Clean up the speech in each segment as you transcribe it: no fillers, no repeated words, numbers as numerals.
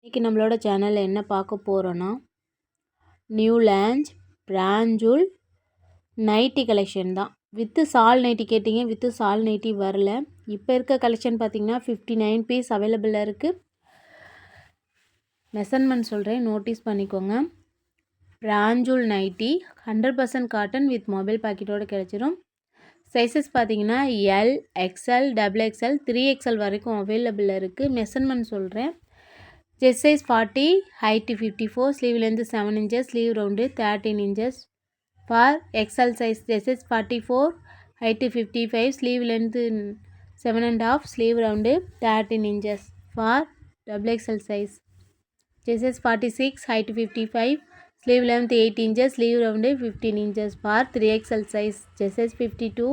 இன்றைக்கி நம்மளோட சேனலில் என்ன பார்க்க போகிறோன்னா நியூ லான்ச் பிராஞ்சூல் நைட்டி கலெக்ஷன் தான். வித்து சால் நைட்டி கேட்டிங்க, வித்து சால் நைட்டி வரல. இப்போ இருக்க கலெக்ஷன் பார்த்திங்கன்னா 59 பீஸ் அவைலபிளாக இருக்குது. மெஷர்மெண்ட் சொல்கிறேன், நோட்டீஸ் பண்ணிக்கோங்க. பிராஞ்சூல் நைட்டி 100% காட்டன் வித் மொபைல் பாக்கெட்டோடு கிடச்சிரும். சைஸஸ் பார்த்தீங்கன்னா எல், எக்ஸ்எல், XXL, 3XL வரைக்கும் அவைலபிளாக இருக்குது. மெஷர்மெண்ட் சொல்கிறேன். Chest size 40, height 54, sleeve length 7 inches, sleeve round 13 inches. For XL size, chest size 44, height 55, sleeve length 7.5, sleeve round 13 inches. For XXL size, chest size 46, height 55, sleeve length 8 inches, sleeve round 15 inches. For 3XL size, chest size 52,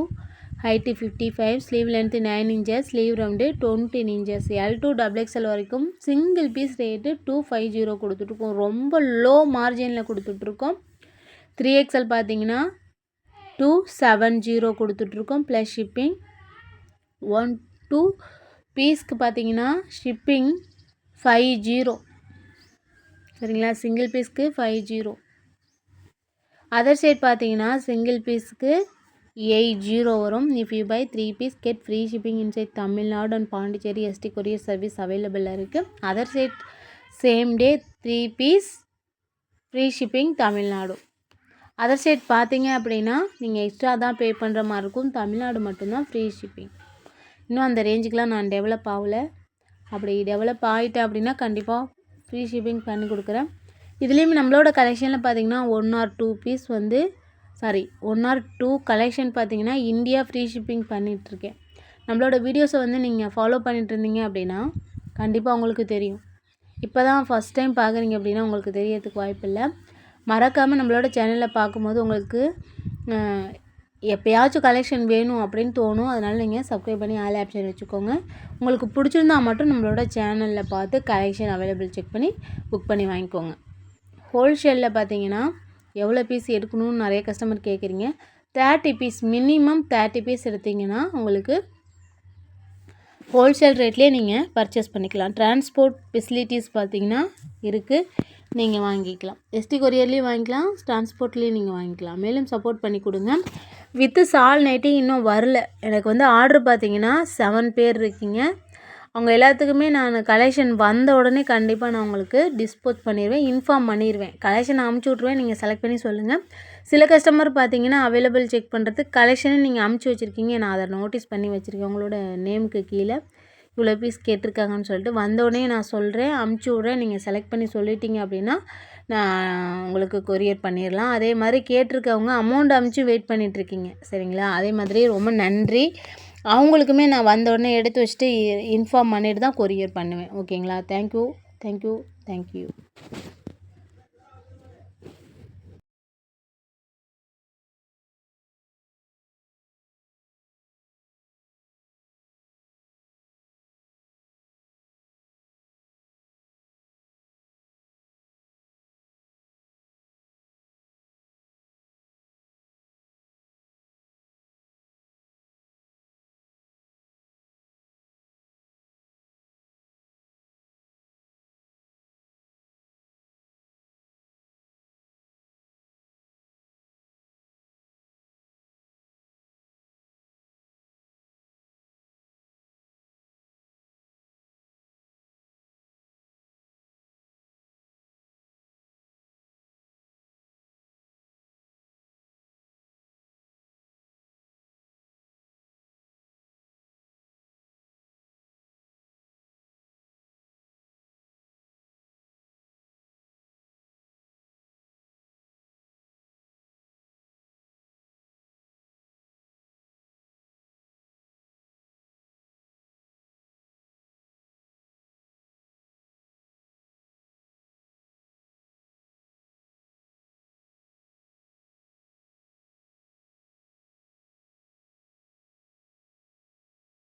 height 55, sleeve length 9 inches, sleeve round 20 inches. L to XXL வரைக்கும் single piece rate 250 கொடுத்துட்ருக்கோம். ரொம்ப low மார்ஜினில் கொடுத்துட்ருக்கோம். 3XL பார்த்தீங்கன்னா 270 கொடுத்துட்ருக்கோம் plus shipping. 1-2 பீஸ்க்கு பார்த்தீங்கன்னா shipping 50. சரிங்களா, single பீஸ்க்கு 50. Other side பார்த்தீங்கன்னா சிங்கிள் பீஸ்க்கு 80 வரும். If you buy 3 piece get free shipping inside Tamil Nadu and Pondicherry ST courier service அவைலபிளாக இருக்குது. Other side same day 3 piece free shipping Tamil Nadu. Other side பார்த்தீங்க அப்படின்னா நீங்கள் எக்ஸ்ட்ரா தான் பே பண்ணுற மாதிரி இருக்கும். தமிழ்நாடு மட்டும்தான் ஃப்ரீ ஷிப்பிங். இன்னும் அந்த ரேஞ்சுக்கெலாம் நான் டெவலப் ஆகலை. அப்படி டெவலப் ஆகிட்டேன் அப்படின்னா கண்டிப்பாக ஃப்ரீ ஷிப்பிங் பண்ணி கொடுக்குறேன். இதுலேயும் நம்மளோட கலெக்ஷனில் பார்த்தீங்கன்னா 1 or 2 பீஸ் 1 or 2 கலெக்ஷன் பார்த்தீங்கன்னா இந்தியா ஃப்ரீ ஷிப்பிங் பண்ணிகிட்ருக்கேன். நம்மளோட வீடியோஸை நீங்கள் ஃபாலோ பண்ணிட்டு இருந்தீங்க அப்படின்னா கண்டிப்பாக உங்களுக்கு தெரியும். இப்போ தான் ஃபஸ்ட் டைம் பார்க்குறீங்க அப்படின்னா உங்களுக்கு தெரியறதுக்கு வாய்ப்பு இல்லை. மறக்காமல் நம்மளோட சேனலில் பார்க்கும்போது உங்களுக்கு எப்போயாச்சும் கலெக்ஷன் வேணும் அப்படின்னு தோணும். அதனால் நீங்கள் சப்ஸ்கிரைப் பண்ணி ஆல் ஆப்ஷன் வச்சுக்கோங்க. உங்களுக்கு பிடிச்சிருந்தா மட்டும் நம்மளோட சேனலில் பார்த்து கலெக்ஷன் அவைலபிள் செக் பண்ணி புக் பண்ணி வாங்கிக்கோங்க. ஹோல்சேலில் பார்த்தீங்கன்னா எவ்வளோ பீஸ் எடுக்கணும்னு நிறைய கஸ்டமர் கேட்குறீங்க. 30 பீஸ் மினிமம் 30 பீஸ் எடுத்திங்கன்னா உங்களுக்கு ஹோல்சேல் ரேட்லேயே நீங்கள் பர்ச்சேஸ் பண்ணிக்கலாம். டிரான்ஸ்போர்ட் ஃபெசிலிட்டிஸ் பார்த்தீங்கன்னா இருக்குது, நீங்கள் வாங்கிக்கலாம். ST கொரியர்லேயும் வாங்கிக்கலாம், டிரான்ஸ்போர்ட்லேயும் நீங்கள் வாங்கிக்கலாம். மேலும் சப்போர்ட் பண்ணி கொடுங்க. வித்து சால் நைட்டி இன்னும் வரல. எனக்கு ஆர்டர் பார்த்தீங்கன்னா 7 பேர் இருக்கீங்க. அவங்க எல்லாத்துக்குமே நான் கலெக்ஷன் வந்த உடனே கண்டிப்பாக நான் உங்களுக்கு டிஸ்போஸ் பண்ணிடுவேன், இன்ஃபார்ம் பண்ணிடுவேன். கலெக்ஷன் அமுச்சு விட்ருவேன், நீங்கள் செலக்ட் பண்ணி சொல்லுங்கள். சில கஸ்டமர் பார்த்தீங்கன்னா அவைலபிள் செக் பண்ணுறதுக்கு கலெக்ஷனை நீங்கள் அமுச்சு வச்சுருக்கீங்க. நான் அதை நோட்டீஸ் பண்ணி வச்சுருக்கேன். உங்களோட நேமுக்கு கீழே இவ்வளோ பீஸ் கேட்டிருக்காங்கன்னு சொல்லிட்டு வந்தோடனே நான் சொல்கிறேன், அமுச்சு விட்றேன். நீங்கள் செலக்ட் பண்ணி சொல்லிட்டீங்க அப்படின்னா நான் உங்களுக்கு கொரியர் பண்ணிடலாம். அதே மாதிரி கேட்டிருக்கவங்க அமௌண்ட் அமுச்சு வெயிட் பண்ணிகிட்ருக்கீங்க. சரிங்களா, அதே மாதிரி ரொம்ப நன்றி. அவங்களுக்குமே நான் வந்த உடனே எடுத்து வச்சுட்டு இன்ஃபார்ம் பண்ணிட்டு தான் கொரியர் பண்ணுவேன். ஓகேங்களா, தேங்க்யூ.